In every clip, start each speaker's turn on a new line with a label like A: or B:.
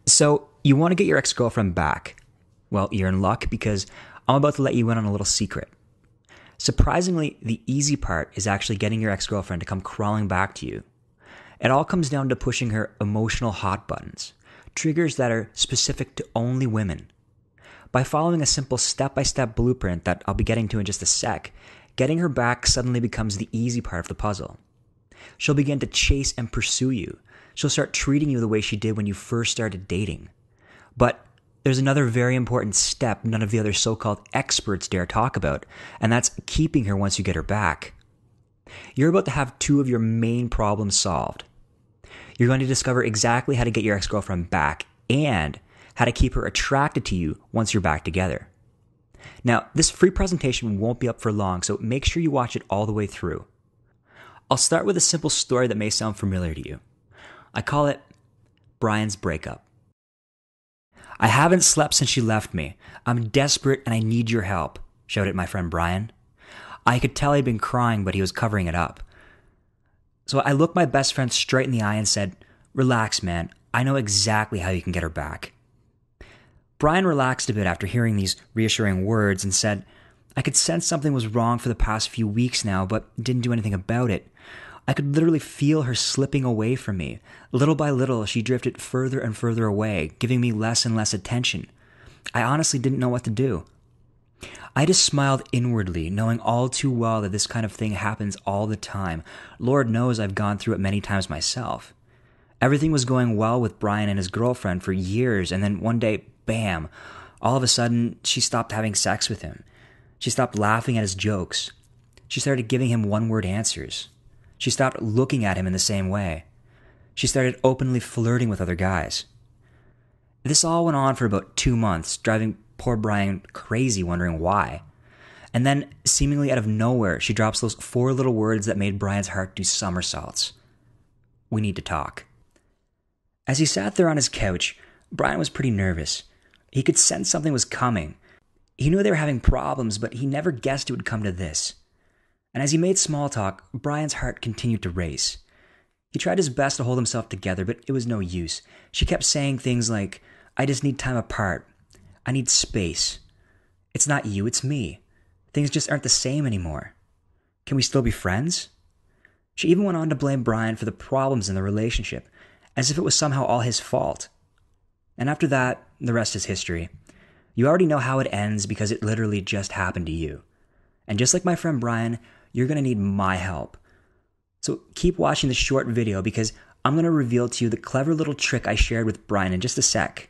A: So, you want to get your ex girlfriend back. Well, you're in luck because I'm about to let you in on a little secret. Surprisingly, the easy part is actually getting your ex girlfriend to come crawling back to you. It all comes down to pushing her emotional hot buttons, triggers that are specific to only women. By following a simple step by step blueprint that I'll be getting to in just a sec, getting her back suddenly becomes the easy part of the puzzle. She'll begin to chase and pursue you. She'll start treating you the way she did when you first started dating. But there's another very important step none of the other so-called experts dare talk about, and that's keeping her once you get her back. You're about to have two of your main problems solved. You're going to discover exactly how to get your ex-girlfriend back and how to keep her attracted to you once you're back together. Now, this free presentation won't be up for long, so make sure you watch it all the way through. I'll start with a simple story that may sound familiar to you. I call it Brian's breakup. I haven't slept since she left me. I'm desperate and I need your help, shouted my friend Brian. I could tell he'd been crying, but he was covering it up. So I looked my best friend straight in the eye and said, "Relax, man. I know exactly how you can get her back." Brian relaxed a bit after hearing these reassuring words and said, "I could sense something was wrong for the past few weeks now, but didn't do anything about it. I could literally feel her slipping away from me. Little by little, she drifted further and further away, giving me less and less attention. I honestly didn't know what to do." I just smiled inwardly, knowing all too well that this kind of thing happens all the time. Lord knows I've gone through it many times myself. Everything was going well with Brian and his girlfriend for years, and then one day, bam, all of a sudden, she stopped having sex with him. She stopped laughing at his jokes. She started giving him one-word answers. She stopped looking at him in the same way. She started openly flirting with other guys. This all went on for about 2 months, driving poor Brian crazy, wondering why. And then, seemingly out of nowhere, she drops those 4 little words that made Brian's heart do somersaults. "We need to talk." As he sat there on his couch, Brian was pretty nervous. He could sense something was coming. He knew they were having problems, but he never guessed it would come to this. And as he made small talk, Brian's heart continued to race. He tried his best to hold himself together, but it was no use. She kept saying things like, "I just need time apart. I need space. It's not you, it's me. Things just aren't the same anymore. Can we still be friends?" She even went on to blame Brian for the problems in the relationship, as if it was somehow all his fault. And after that, the rest is history. You already know how it ends because it literally just happened to you. And just like my friend Brian, you're going to need my help. So keep watching this short video because I'm going to reveal to you the clever little trick I shared with Brian in just a sec.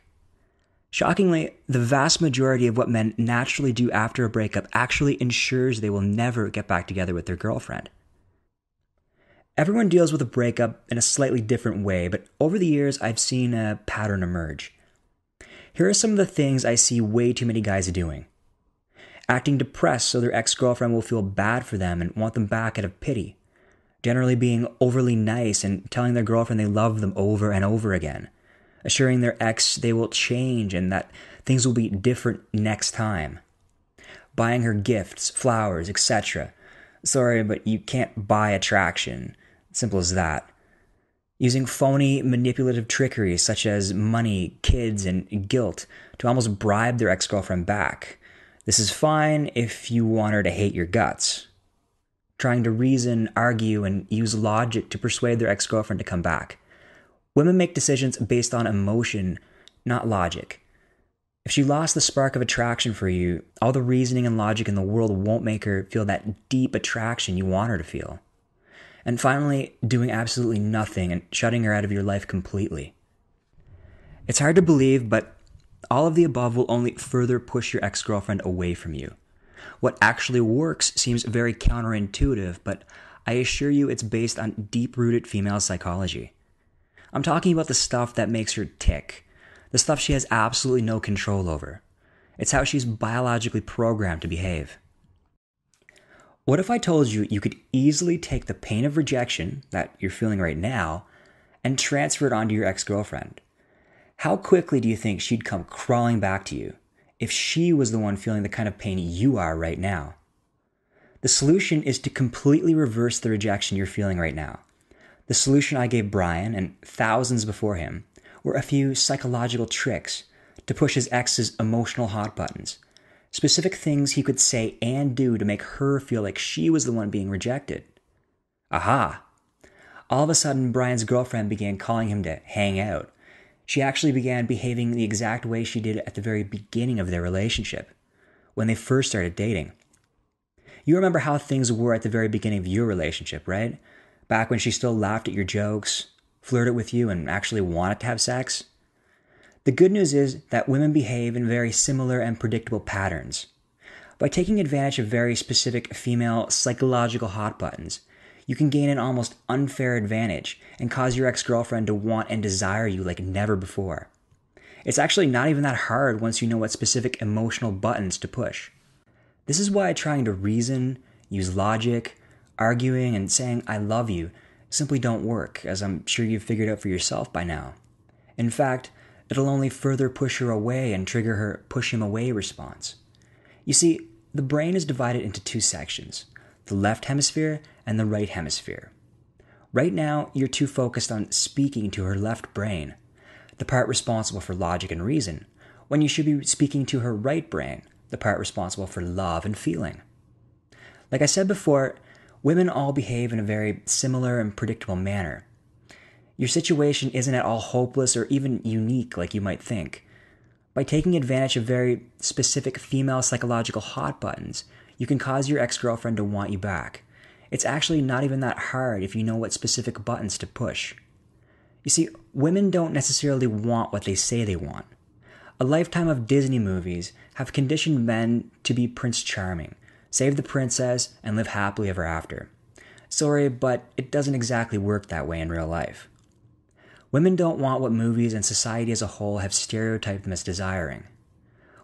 A: Shockingly, the vast majority of what men naturally do after a breakup actually ensures they will never get back together with their girlfriend. Everyone deals with a breakup in a slightly different way, but over the years I've seen a pattern emerge. Here are some of the things I see way too many guys doing. Acting depressed so their ex-girlfriend will feel bad for them and want them back out of pity. Generally being overly nice and telling their girlfriend they love them over and over again. Assuring their ex they will change and that things will be different next time. Buying her gifts, flowers, etc. Sorry, but you can't buy attraction. Simple as that. Using phony, manipulative trickery such as money, kids, and guilt to almost bribe their ex-girlfriend back. This is fine if you want her to hate your guts. Trying to reason, argue, and use logic to persuade their ex-girlfriend to come back. Women make decisions based on emotion, not logic. If she lost the spark of attraction for you, all the reasoning and logic in the world won't make her feel that deep attraction you want her to feel. And finally, doing absolutely nothing and shutting her out of your life completely. It's hard to believe, but all of the above will only further push your ex-girlfriend away from you. What actually works seems very counterintuitive, but I assure you it's based on deep-rooted female psychology. I'm talking about the stuff that makes her tick, the stuff she has absolutely no control over. It's how she's biologically programmed to behave. What if I told you you could easily take the pain of rejection that you're feeling right now and transfer it onto your ex-girlfriend? How quickly do you think she'd come crawling back to you if she was the one feeling the kind of pain you are right now? The solution is to completely reverse the rejection you're feeling right now. The solution I gave Brian and thousands before him were a few psychological tricks to push his ex's emotional hot buttons. Specific things he could say and do to make her feel like she was the one being rejected. Aha! All of a sudden, Brian's girlfriend began calling him to hang out. She actually began behaving the exact way she did at the very beginning of their relationship, when they first started dating. You remember how things were at the very beginning of your relationship, right? Back when she still laughed at your jokes, flirted with you, and actually wanted to have sex? The good news is that women behave in very similar and predictable patterns. By taking advantage of very specific female psychological hot buttons, you can gain an almost unfair advantage and cause your ex-girlfriend to want and desire you like never before. It's actually not even that hard once you know what specific emotional buttons to push. This is why trying to reason, use logic, arguing, and saying "I love you" simply don't work, as I'm sure you've figured out for yourself by now. In fact, it'll only further push her away and trigger her push him away response. You see, the brain is divided into two sections, the left hemisphere and the right hemisphere. Right now, you're too focused on speaking to her left brain, the part responsible for logic and reason, when you should be speaking to her right brain, the part responsible for love and feeling. Like I said before, women all behave in a very similar and predictable manner. Your situation isn't at all hopeless or even unique like you might think. By taking advantage of very specific female psychological hot buttons, you can cause your ex-girlfriend to want you back. It's actually not even that hard if you know what specific buttons to push. You see, women don't necessarily want what they say they want. A lifetime of Disney movies have conditioned men to be Prince Charming, save the princess, and live happily ever after. Sorry, but it doesn't exactly work that way in real life. Women don't want what movies and society as a whole have stereotyped them as desiring.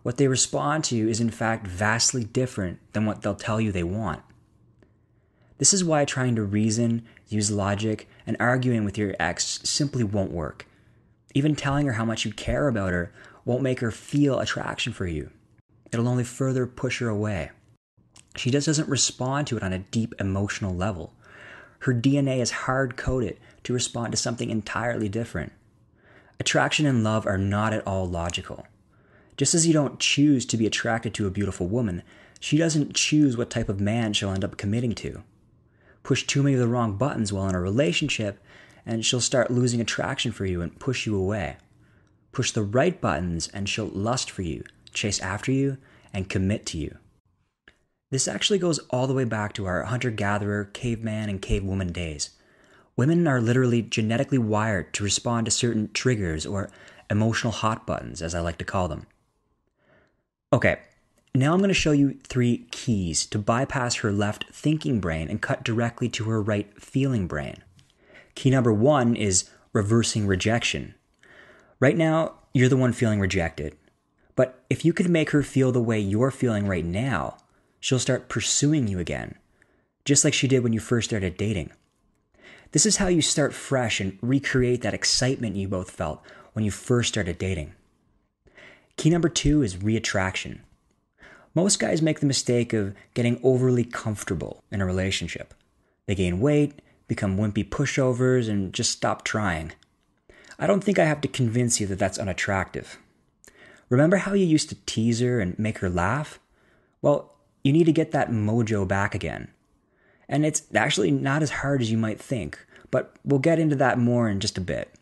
A: What they respond to is in fact vastly different than what they'll tell you they want. This is why trying to reason, use logic, and arguing with your ex simply won't work. Even telling her how much you care about her won't make her feel attraction for you. It'll only further push her away. She just doesn't respond to it on a deep emotional level. Her DNA is hard-coded to respond to something entirely different. Attraction and love are not at all logical. Just as you don't choose to be attracted to a beautiful woman, she doesn't choose what type of man she'll end up committing to. Push too many of the wrong buttons while in a relationship, and she'll start losing attraction for you and push you away. Push the right buttons and she'll lust for you, chase after you, and commit to you. This actually goes all the way back to our hunter-gatherer, caveman, and cavewoman days. Women are literally genetically wired to respond to certain triggers or emotional hot buttons, as I like to call them. Okay, now I'm going to show you 3 keys to bypass her left thinking brain and cut directly to her right feeling brain. Key number 1 is reversing rejection. Right now, you're the one feeling rejected. But if you could make her feel the way you're feeling right now, she'll start pursuing you again, just like she did when you first started dating. This is how you start fresh and recreate that excitement you both felt when you first started dating. Key number 2 is reattraction. Most guys make the mistake of getting overly comfortable in a relationship. They gain weight, become wimpy pushovers, and just stop trying. I don't think I have to convince you that that's unattractive. Remember how you used to tease her and make her laugh? Well, you need to get that mojo back again. And it's actually not as hard as you might think, but we'll get into that more in just a bit.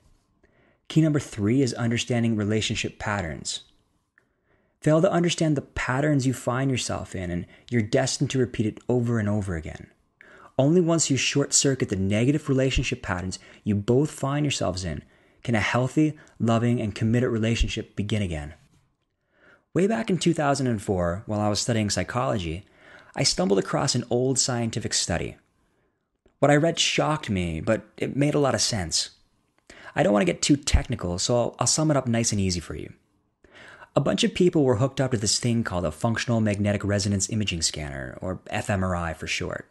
A: Key number 3 is understanding relationship patterns. Fail to understand the patterns you find yourself in, and you're destined to repeat it over and over again. Only once you short-circuit the negative relationship patterns you both find yourselves in can a healthy, loving, and committed relationship begin again. Way back in 2004, while I was studying psychology, I stumbled across an old scientific study. What I read shocked me, but it made a lot of sense. I don't want to get too technical, so I'll sum it up nice and easy for you. A bunch of people were hooked up to this thing called a functional magnetic resonance imaging scanner, or fMRI for short.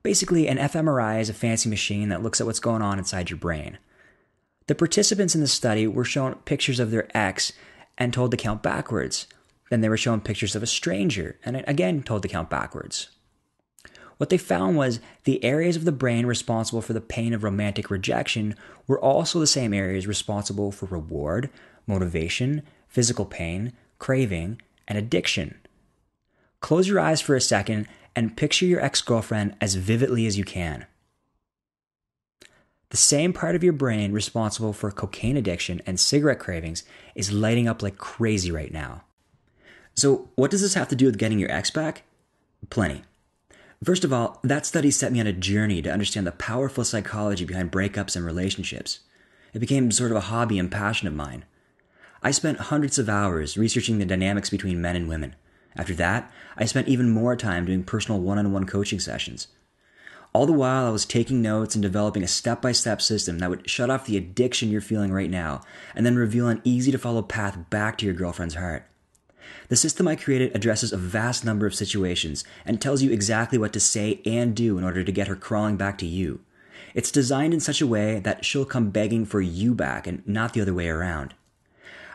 A: Basically, an fMRI is a fancy machine that looks at what's going on inside your brain. The participants in the study were shown pictures of their ex and told to count backwards. Then they were shown pictures of a stranger and again told to count backwards. What they found was the areas of the brain responsible for the pain of romantic rejection were also the same areas responsible for reward, motivation, physical pain, craving, and addiction. Close your eyes for a second and picture your ex-girlfriend as vividly as you can. The same part of your brain responsible for cocaine addiction and cigarette cravings is lighting up like crazy right now. So, what does this have to do with getting your ex back? Plenty. First of all, that study set me on a journey to understand the powerful psychology behind breakups and relationships. It became sort of a hobby and passion of mine. I spent hundreds of hours researching the dynamics between men and women. After that, I spent even more time doing personal one-on-one coaching sessions. All the while, I was taking notes and developing a step-by-step system that would shut off the addiction you're feeling right now and then reveal an easy-to-follow path back to your girlfriend's heart. The system I created addresses a vast number of situations and tells you exactly what to say and do in order to get her crawling back to you. It's designed in such a way that she'll come begging for you back and not the other way around.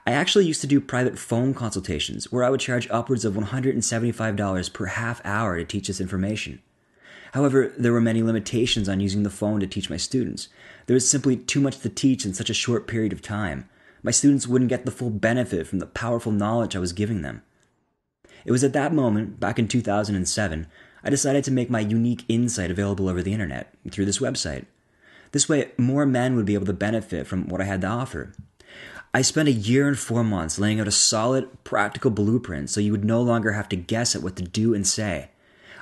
A: I actually used to do private phone consultations where I would charge upwards of $175 per half hour to teach this information. However, there were many limitations on using the phone to teach my students. There was simply too much to teach in such a short period of time. My students wouldn't get the full benefit from the powerful knowledge I was giving them. It was at that moment, back in 2007, I decided to make my unique insight available over the internet through this website. This way, more men would be able to benefit from what I had to offer. I spent a year and 4 months laying out a solid, practical blueprint so you would no longer have to guess at what to do and say.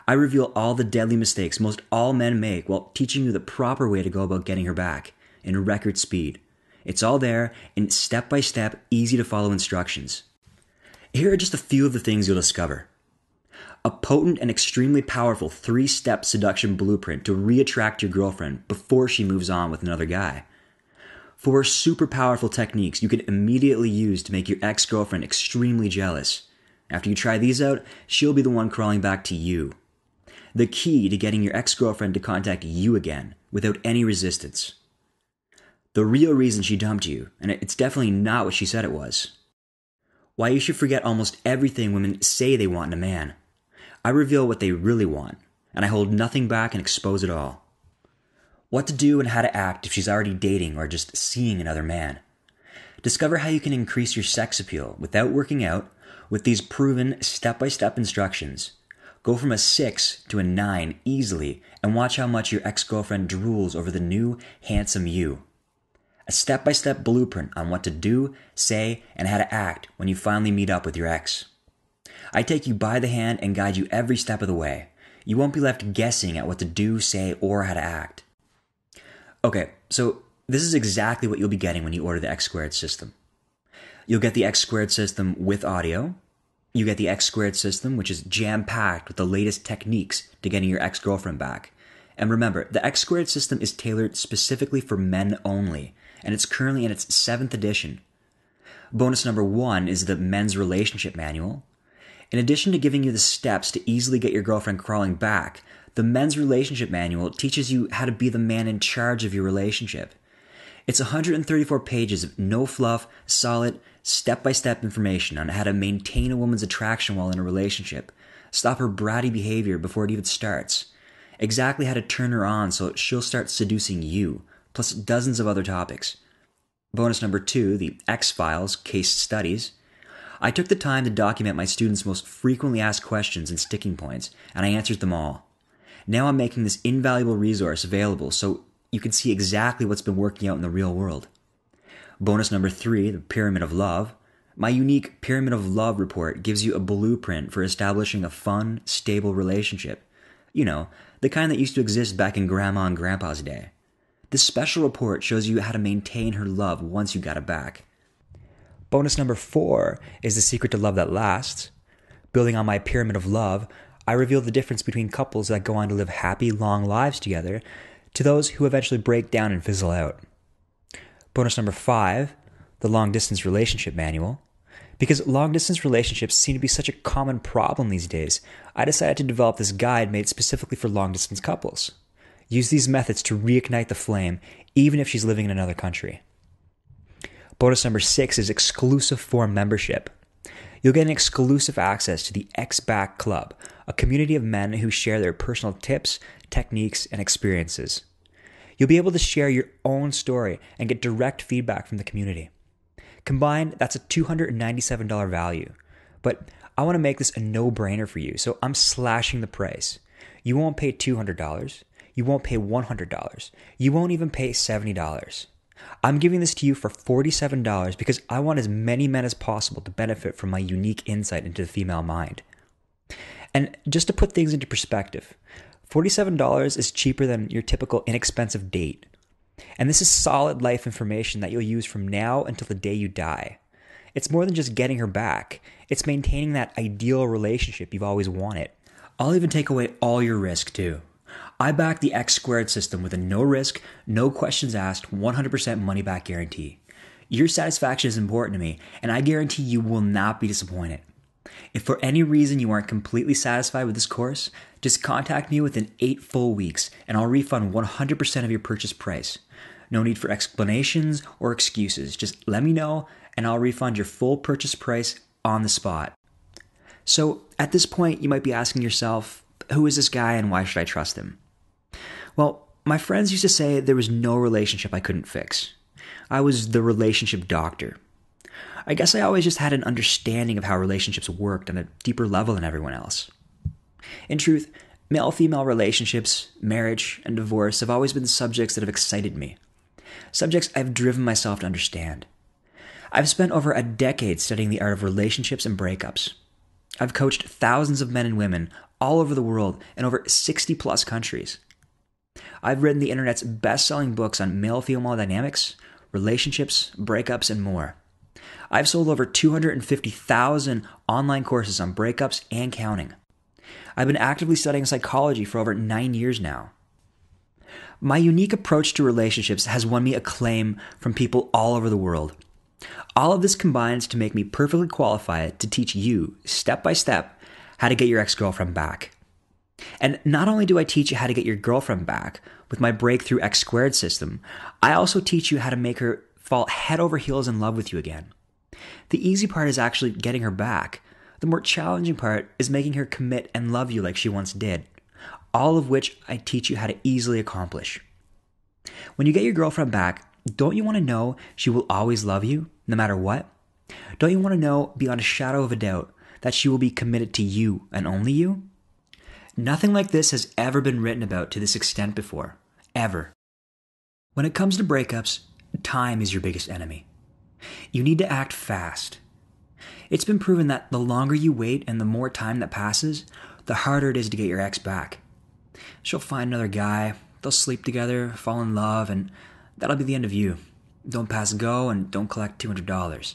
A: I reveal all the deadly mistakes most all men make while teaching you the proper way to go about getting her back in record speed. It's all there in step-by-step, easy-to-follow instructions. Here are just a few of the things you'll discover. A potent and extremely powerful 3-step seduction blueprint to re-attract your girlfriend before she moves on with another guy. 4 super powerful techniques you can immediately use to make your ex-girlfriend extremely jealous. After you try these out, she'll be the one crawling back to you. The key to getting your ex-girlfriend to contact you again without any resistance. The real reason she dumped you, and it's definitely not what she said it was. Why you should forget almost everything women say they want in a man. I reveal what they really want, and I hold nothing back and expose it all. What to do and how to act if she's already dating or just seeing another man. Discover how you can increase your sex appeal without working out with these proven step-by-step instructions. Go from a 6 to a 9 easily and watch how much your ex-girlfriend drools over the new, handsome you. A step-by-step blueprint on what to do, say, and how to act when you finally meet up with your ex. I take you by the hand and guide you every step of the way. You won't be left guessing at what to do, say, or how to act. Okay, so this is exactly what you'll be getting when you order the X-Squared system. You'll get the X-Squared system with audio. You get the X-Squared system, which is jam-packed with the latest techniques to getting your ex-girlfriend back. And remember, the X-Squared system is tailored specifically for men only, and it's currently in its 7th edition. Bonus number 1 is the Men's Relationship Manual. In addition to giving you the steps to easily get your girlfriend crawling back, the Men's Relationship Manual teaches you how to be the man in charge of your relationship. It's 134 pages of no fluff, solid, step-by-step information on how to maintain a woman's attraction while in a relationship, stop her bratty behavior before it even starts, exactly how to turn her on so she'll start seducing you, plus dozens of other topics. Bonus number 2, the X-Files Case Studies. I took the time to document my students' most frequently asked questions and sticking points, and I answered them all. Now I'm making this invaluable resource available so you can see exactly what's been working out in the real world. Bonus number 3, the Pyramid of Love. My unique Pyramid of Love report gives you a blueprint for establishing a fun, stable relationship. You know, the kind that used to exist back in Grandma and Grandpa's day. This special report shows you how to maintain her love once you got it back. Bonus number 4 is the secret to love that lasts. Building on my Pyramid of Love, I reveal the difference between couples that go on to live happy, long lives together to those who eventually break down and fizzle out. Bonus number 5, the Long Distance Relationship Manual. Because long-distance relationships seem to be such a common problem these days, I decided to develop this guide made specifically for long-distance couples. Use these methods to reignite the flame, even if she's living in another country. Bonus number 6 is exclusive forum membership. You'll get an exclusive access to the X-Back Club, a community of men who share their personal tips, techniques, and experiences. You'll be able to share your own story and get direct feedback from the community. Combined, that's a $297 value. But I want to make this a no-brainer for you, so I'm slashing the price. You won't pay $200. You won't pay $100. You won't even pay $70. I'm giving this to you for $47 because I want as many men as possible to benefit from my unique insight into the female mind. And just to put things into perspective, $47 is cheaper than your typical inexpensive date. And this is solid life information that you'll use from now until the day you die. It's more than just getting her back. It's maintaining that ideal relationship you've always wanted. I'll even take away all your risk too. I back the X Squared system with a no risk, no questions asked, 100% money back guarantee. Your satisfaction is important to me, and I guarantee you will not be disappointed. If for any reason you aren't completely satisfied with this course, just contact me within 8 full weeks and I'll refund 100% of your purchase price. No need for explanations or excuses. Just let me know and I'll refund your full purchase price on the spot. So at this point, you might be asking yourself, who is this guy and why should I trust him? Well, my friends used to say there was no relationship I couldn't fix. I was the relationship doctor. I guess I always just had an understanding of how relationships worked on a deeper level than everyone else. In truth, male-female relationships, marriage, and divorce have always been subjects that have excited me. Subjects I've driven myself to understand. I've spent over a decade studying the art of relationships and breakups. I've coached thousands of men and women all over the world in over 60 plus countries. I've written the internet's best-selling books on male-female dynamics, relationships, breakups, and more. I've sold over 250,000 online courses on breakups and counting. I've been actively studying psychology for over 9 years now. My unique approach to relationships has won me acclaim from people all over the world. All of this combines to make me perfectly qualified to teach you, step by step, how to get your ex-girlfriend back. And not only do I teach you how to get your girlfriend back with my breakthrough X Squared system, I also teach you how to make her fall head over heels in love with you again. The easy part is actually getting her back. The more challenging part is making her commit and love you like she once did. All of which I teach you how to easily accomplish. When you get your girlfriend back, don't you want to know she will always love you, no matter what? Don't you want to know beyond a shadow of a doubt that she will be committed to you and only you? Nothing like this has ever been written about to this extent before. Ever. When it comes to breakups, time is your biggest enemy. You need to act fast. It's been proven that the longer you wait and the more time that passes, the harder it is to get your ex back. She'll find another guy, they'll sleep together, fall in love, and that'll be the end of you. Don't pass go and don't collect $200.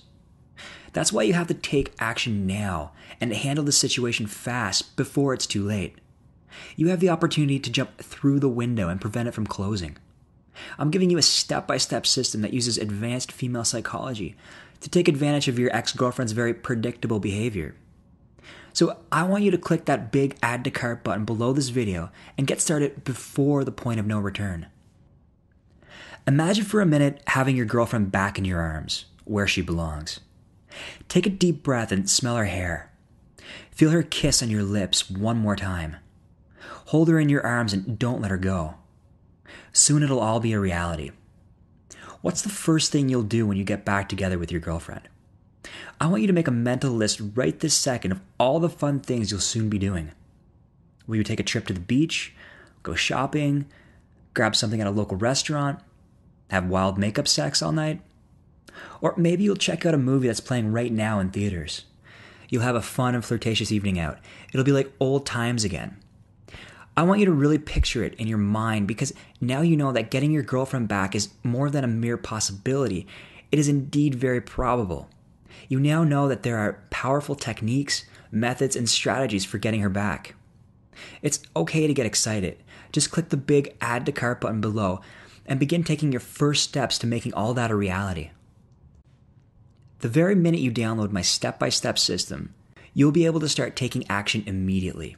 A: That's why you have to take action now and handle the situation fast before it's too late. You have the opportunity to jump through the window and prevent it from closing. I'm giving you a step-by-step system that uses advanced female psychology to take advantage of your ex-girlfriend's very predictable behavior. So I want you to click that big Add to Cart button below this video and get started before the point of no return. Imagine for a minute having your girlfriend back in your arms, where she belongs. Take a deep breath and smell her hair. Feel her kiss on your lips one more time. Hold her in your arms and don't let her go. Soon it'll all be a reality. What's the first thing you'll do when you get back together with your girlfriend? I want you to make a mental list right this second of all the fun things you'll soon be doing. Will you take a trip to the beach, go shopping, grab something at a local restaurant, have wild makeup sex all night? Or maybe you'll check out a movie that's playing right now in theaters. You'll have a fun and flirtatious evening out. It'll be like old times again. I want you to really picture it in your mind because now you know that getting your girlfriend back is more than a mere possibility. It is indeed very probable. You now know that there are powerful techniques, methods, and strategies for getting her back. It's okay to get excited. Just click the big Add to Cart button below and begin taking your first steps to making all that a reality. The very minute you download my step-by-step system, you'll be able to start taking action immediately.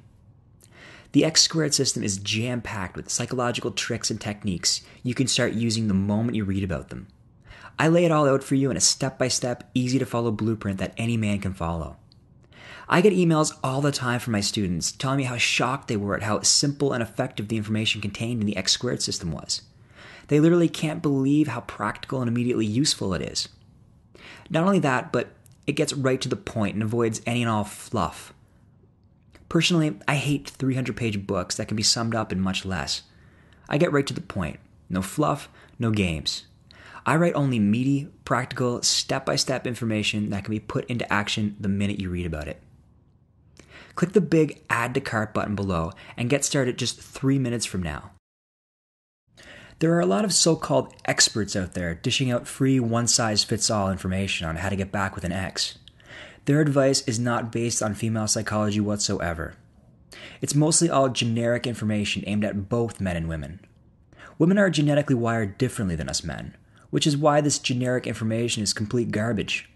A: The X Squared system is jam-packed with psychological tricks and techniques you can start using the moment you read about them. I lay it all out for you in a step-by-step, easy-to-follow blueprint that any man can follow. I get emails all the time from my students telling me how shocked they were at how simple and effective the information contained in the X squared system was. They literally can't believe how practical and immediately useful it is. Not only that, but it gets right to the point and avoids any and all fluff. Personally, I hate 300-page books that can be summed up in much less. I get right to the point. No fluff, no games. I write only meaty, practical, step-by-step information that can be put into action the minute you read about it. Click the big Add to Cart button below and get started just 3 minutes from now. There are a lot of so-called experts out there dishing out free one-size-fits-all information on how to get back with an ex. Their advice is not based on female psychology whatsoever. It's mostly all generic information aimed at both men and women. Women are genetically wired differently than us men, which is why this generic information is complete garbage.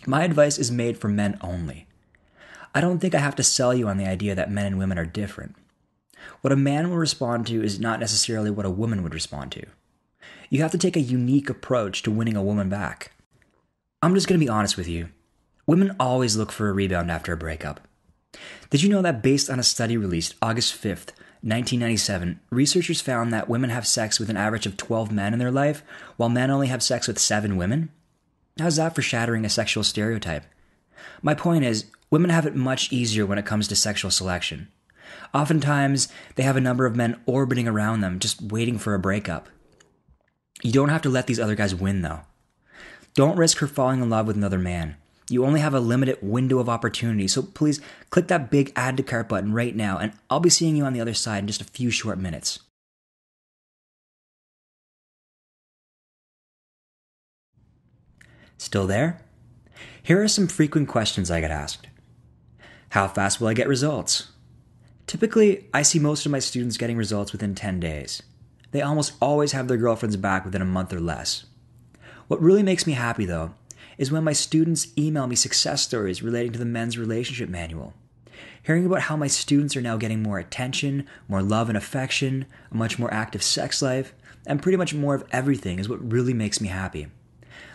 A: My advice is made for men only. I don't think I have to sell you on the idea that men and women are different. What a man will respond to is not necessarily what a woman would respond to. You have to take a unique approach to winning a woman back. I'm just going to be honest with you. Women always look for a rebound after a breakup. Did you know that based on a study released August 5th, 1997, researchers found that women have sex with an average of 12 men in their life, while men only have sex with 7 women? How's that for shattering a sexual stereotype? My point is, women have it much easier when it comes to sexual selection. Oftentimes, they have a number of men orbiting around them, just waiting for a breakup. You don't have to let these other guys win, though. Don't risk her falling in love with another man. You only have a limited window of opportunity, so please click that big Add to Cart button right now, and I'll be seeing you on the other side in just a few short minutes. Still there? Here are some frequent questions I get asked. How fast will I get results? Typically, I see most of my students getting results within 10 days. They almost always have their girlfriends back within a month or less. What really makes me happy, though, is when my students email me success stories relating to the men's relationship manual. Hearing about how my students are now getting more attention, more love and affection, a much more active sex life, and pretty much more of everything is what really makes me happy.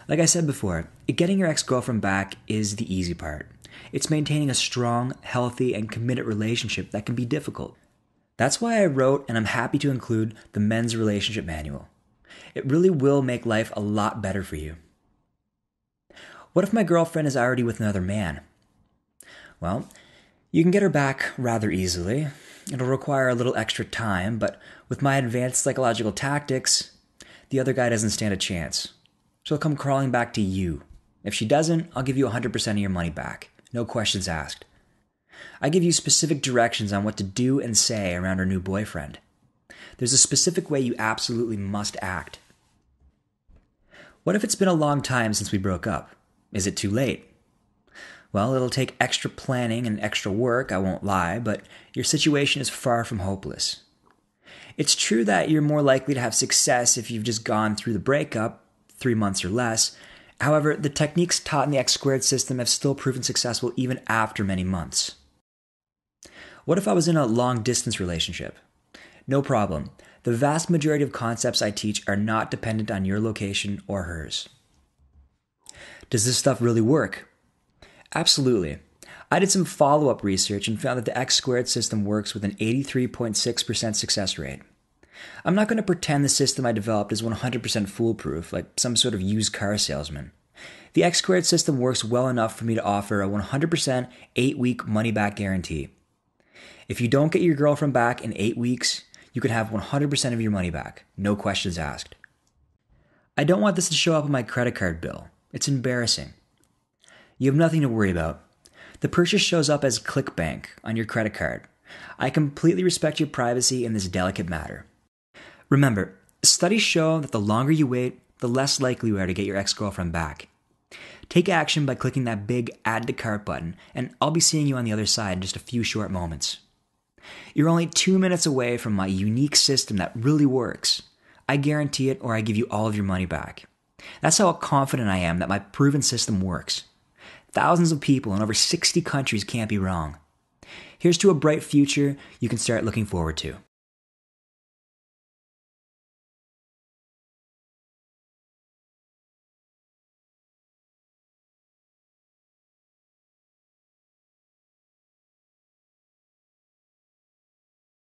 A: Like I said before, getting your ex-girlfriend back is the easy part. It's maintaining a strong, healthy, and committed relationship that can be difficult. That's why I wrote and I'm happy to include the men's relationship manual. It really will make life a lot better for you. What if my girlfriend is already with another man? Well, you can get her back rather easily. It'll require a little extra time, but with my advanced psychological tactics, the other guy doesn't stand a chance. She'll come crawling back to you. If she doesn't, I'll give you 100% of your money back. No questions asked. I give you specific directions on what to do and say around her new boyfriend. There's a specific way you absolutely must act. What if it's been a long time since we broke up? Is it too late? Well, it'll take extra planning and extra work, I won't lie, but your situation is far from hopeless. It's true that you're more likely to have success if you've just gone through the breakup, 3 months or less. However, the techniques taught in the X squared system have still proven successful even after many months. What if I was in a long-distance relationship? No problem. The vast majority of concepts I teach are not dependent on your location or hers. Does this stuff really work? Absolutely. I did some follow-up research and found that the X squared system works with an 83.6% success rate. I'm not going to pretend the system I developed is 100% foolproof, like some sort of used car salesman. The X squared system works well enough for me to offer a 100% 8-week money-back guarantee. If you don't get your girlfriend back in 8 weeks, you can have 100% of your money back, no questions asked. I don't want this to show up on my credit card bill. It's embarrassing. You have nothing to worry about. The purchase shows up as ClickBank on your credit card. I completely respect your privacy in this delicate matter. Remember, studies show that the longer you wait, the less likely you are to get your ex-girlfriend back. Take action by clicking that big Add to Cart button, and I'll be seeing you on the other side in just a few short moments. You're only 2 minutes away from my unique system that really works. I guarantee it, or I give you all of your money back. That's how confident I am that my proven system works. Thousands of people in over 60 countries can't be wrong. Here's to a bright future you can start looking forward to.